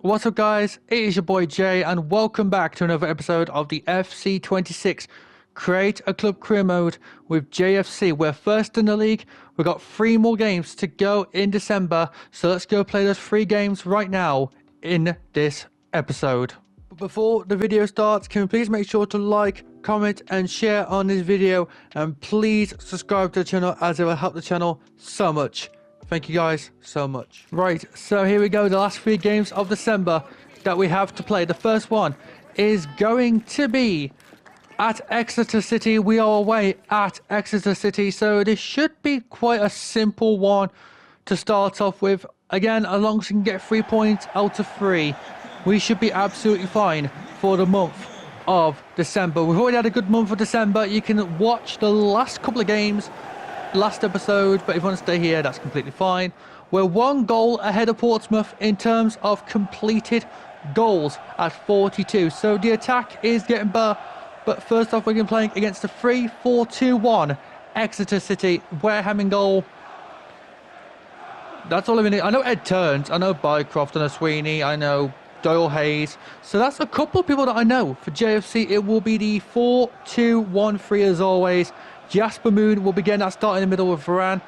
What's up guys, it is your boy Jay and welcome back to another episode of the FC26 Create a Club Career Mode with JFC. We're first in the league, we've got 3 more games to go in December, so let's go play those 3 games right now in this episode. But before the video starts, can you please make sure to like, comment and share on this video, and please subscribe to the channel as it will help the channel so much. Thank you guys so much. Right, so here we go, the last 3 games of December that we have to play. The first one is going to be at Exeter City. We are away at Exeter City, so this should be quite a simple one to start off with. Again, as long as we can get 3 points out of 3, we should be absolutely fine for the month of December. We've already had a good month of December. You can watch the last couple of games last episode, but if you want to stay here, that's completely fine. We're 1 goal ahead of Portsmouth in terms of completed goals at 42, so the attack is getting better. But first off, we're going to be playing against the 3-4-2-1 Exeter City. Wareham in goal. That's all I need. I know Ed Turns, I know Bycroft, I know Sweeney, I know Doyle Hayes, so that's a couple of people that I know. For JFC, it will be the 4-2-1-3 as always. Jasper Moon will begin that start in the middle with Varane,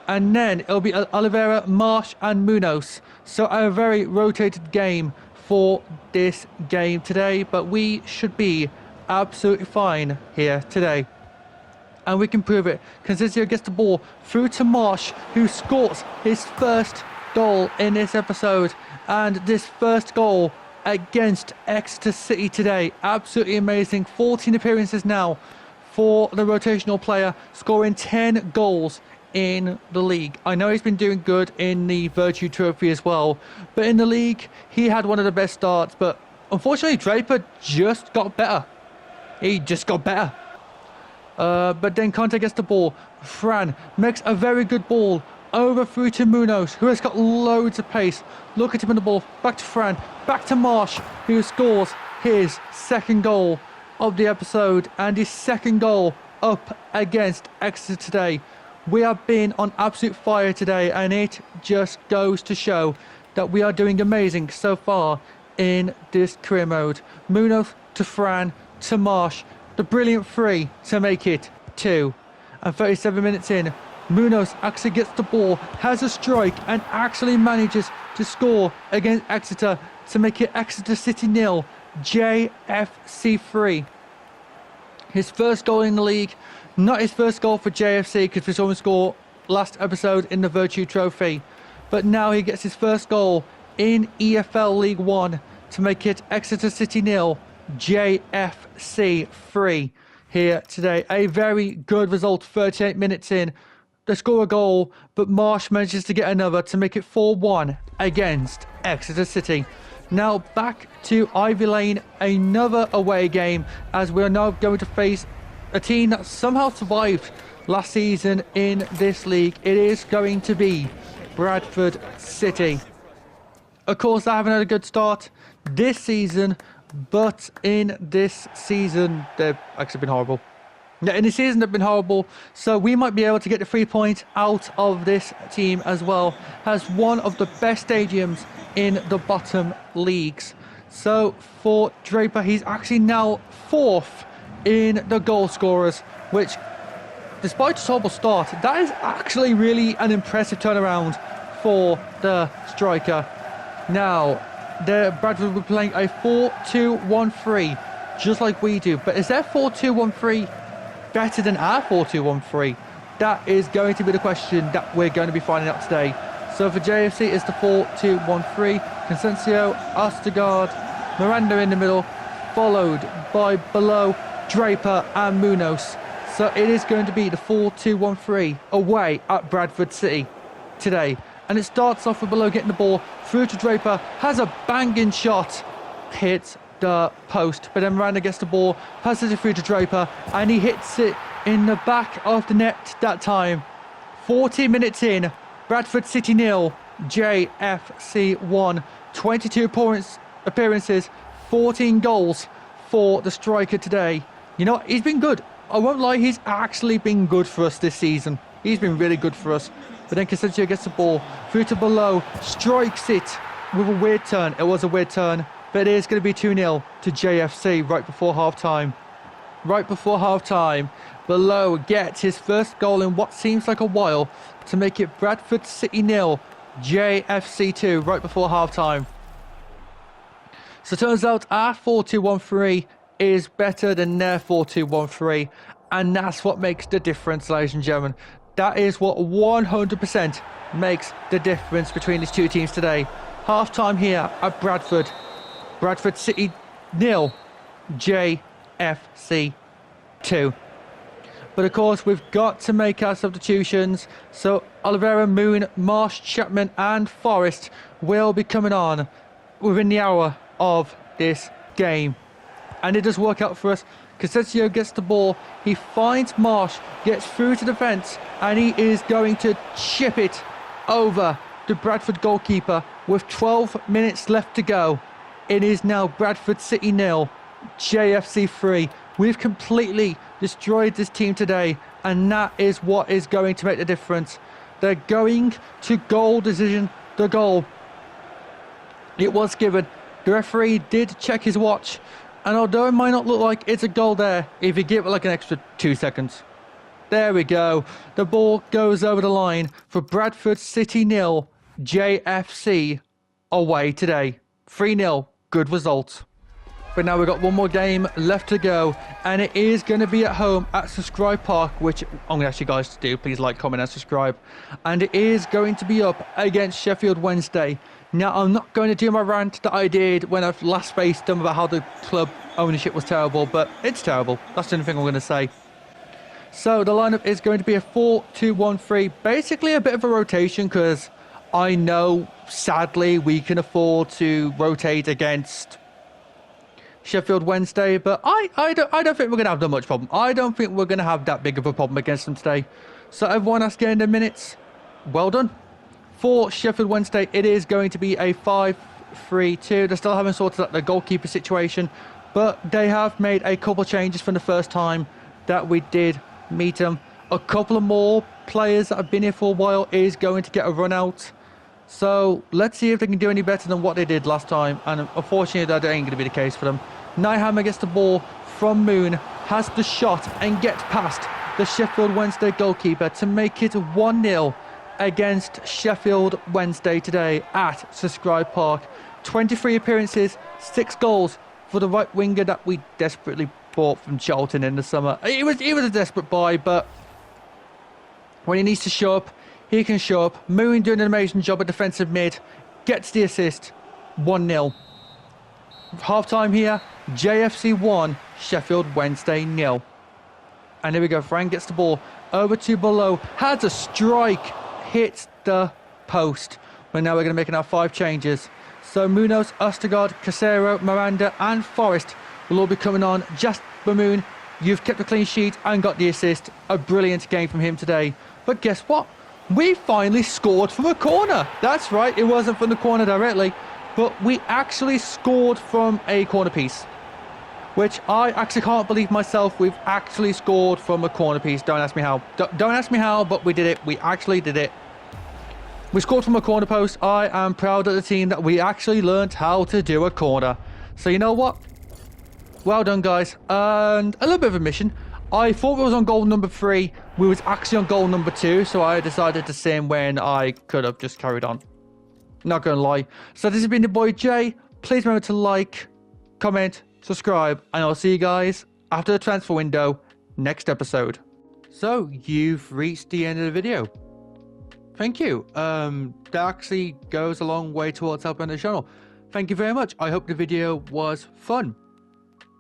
and then it'll be Oliveira, Marsh and Munoz. So a very rotated game for this game today, but we should be absolutely fine here today. And we can prove it. Consiglio gets the ball through to Marsh, who scores his first goal in this episode. And this first goal against Exeter City today, absolutely amazing. 14 appearances now for the rotational player, scoring 10 goals in the league. I know he's been doing good in the Virtue Trophy as well, but in the league he had one of the best starts. But unfortunately Draper just got better. He just got better. But then Conte gets the ball. Fran makes a very good ball over through to Munoz, who has got loads of pace. Look at him in the ball. Back to Fran. Back to Marsh, who scores his second goal of the episode and his second goal up against Exeter today. We have been on absolute fire today, and it just goes to show that we are doing amazing so far in this career mode. Munoz to Fran to Marsh, the brilliant 3 to make it 2. And 37 minutes in, Munoz actually gets the ball, has a strike and actually manages to score against Exeter to make it Exeter City 0, JFC 3. His first goal in the league, not his first goal for JFC because we saw him score last episode in the Virtue Trophy, but now he gets his first goal in EFL League 1 to make it Exeter City 0, JFC 3 here today. A very good result. 38 minutes in, they score a goal, but Marsh manages to get another to make it 4-1 against Exeter City. Now back to Ivy Lane, another away game, as we are now going to face a team that somehow survived last season in this league. It is going to be Bradford City. Of course, they haven't had a good start this season, but in this season they've actually been horrible. Yeah, in this season they've been horrible, so we might be able to get the 3 points out of this team as well. Has one of the best stadiums in the bottom leagues. So for Draper, he's actually now 4th in the goal scorers, which despite a horrible start, that is actually really an impressive turnaround for the striker. Now the Bradford will be playing a 4-2-1-3 just like we do, but is their 4-2-1-3 better than our 4-2-1-3? That is going to be the question that we're going to be finding out today. So for JFC, it's the 4-2-1-3. Consencio, Ostergaard, Miranda in the middle, followed by Below, Draper and Munoz. So it is going to be the 4-2-1-3 away at Bradford City today. And it starts off with Below getting the ball through to Draper, has a banging shot, hits the post, but then Miranda gets the ball, passes it through to Draper, and he hits it in the back of the net that time. 40 minutes in, Bradford City 0, JFC 1. 22 appearances, 14 goals for the striker today. You know, he's been good. I won't lie, he's actually been good for us this season. He's been really good for us. But then Consencio gets the ball through to Below, strikes it with a weird turn. It was a weird turn, but it is going to be 2-0 to JFC right before half-time. Right before half-time, Below gets his first goal in what seems like a while to make it Bradford City 0, JFC 2 right before half-time. So it turns out our 4-2-1-3 is better than their 4-2-1-3, and that's what makes the difference, ladies and gentlemen. That is what 100% makes the difference between these two teams today. Half-time here at Bradford. Bradford City 0, JFC 2. But of course, we've got to make our substitutions. So Oliveira, Moon, Marsh, Chapman and Forrest will be coming on within the hour of this game. And it does work out for us. Cassetio gets the ball, he finds Marsh, gets through to defence, and he is going to chip it over the Bradford goalkeeper with 12 minutes left to go. It is now Bradford City 0, JFC 3. We've completely destroyed this team today, and that is what is going to make the difference. They're going to goal decision the goal. It was given. The referee did check his watch, and although it might not look like it's a goal there, if you give it like an extra 2 seconds. There we go. The ball goes over the line for Bradford City 0, JFC away today. 3-0. Good result. But now we've got one more game left to go, and it is going to be at home at Subscribe Park, which I'm going to ask you guys to do. Please like, comment and subscribe. And it is going to be up against Sheffield Wednesday. Now, I'm not going to do my rant that I did when I last faced them about how the club ownership was terrible, but it's terrible. That's the only thing I'm going to say. So the lineup is going to be a 4-2-1-3, basically a bit of a rotation, because I know, sadly, we can afford to rotate against Sheffield Wednesday, but I don't think we're going to have that much problem. I don't think we're going to have that big of a problem against them today. So everyone has gained their minutes. Well done. For Sheffield Wednesday, it is going to be a 5-3-2. They still haven't sorted out the goalkeeper situation, but they have made a couple changes from the first time that we did meet them. A couple of more players that have been here for a while is going to get a run out. So let's see if they can do any better than what they did last time. And unfortunately, that ain't going to be the case for them. Nyhammer gets the ball from Moon, has the shot and gets past the Sheffield Wednesday goalkeeper to make it 1-0 against Sheffield Wednesday today at Subscribe Park. 23 appearances, 6 goals for the right winger that we desperately bought from Charlton in the summer. He was a desperate buy, but when he needs to show up, he can show up. Moon doing an amazing job at defensive mid, gets the assist. 1-0. Half-time here, JFC 1, Sheffield Wednesday 0. And here we go, Frank gets the ball over to Below, has a strike, hits the post. But now we're going to make our 5 changes. So Munoz, Ostergaard, Casero, Miranda and Forrest will all be coming on. Jasper Moon, you've kept a clean sheet and got the assist. A brilliant game from him today. But guess what? We finally scored from a corner. That's right, it wasn't from the corner directly, but we actually scored from a corner piece, which I actually can't believe myself. We've actually scored from a corner piece. Don't ask me how. Don't ask me how, but we did it. We actually did it. We scored from a corner post. I am proud of the team that we actually learned how to do a corner. So you know what? Well done, guys. And a little bit of a mission. I thought we was on goal number 3. We was actually on goal number 2, so I decided to sim when I could have just carried on. Not gonna lie. So this has been the boy Jay. Please remember to like, comment, subscribe, and I'll see you guys after the transfer window next episode. So you've reached the end of the video. Thank you. That actually goes a long way towards helping the channel. Thank you very much. I hope the video was fun.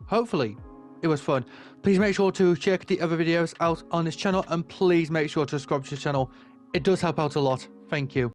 Hopefully it was fun. Please make sure to check the other videos out on this channel, and please make sure to subscribe to the channel. It does help out a lot. Thank you.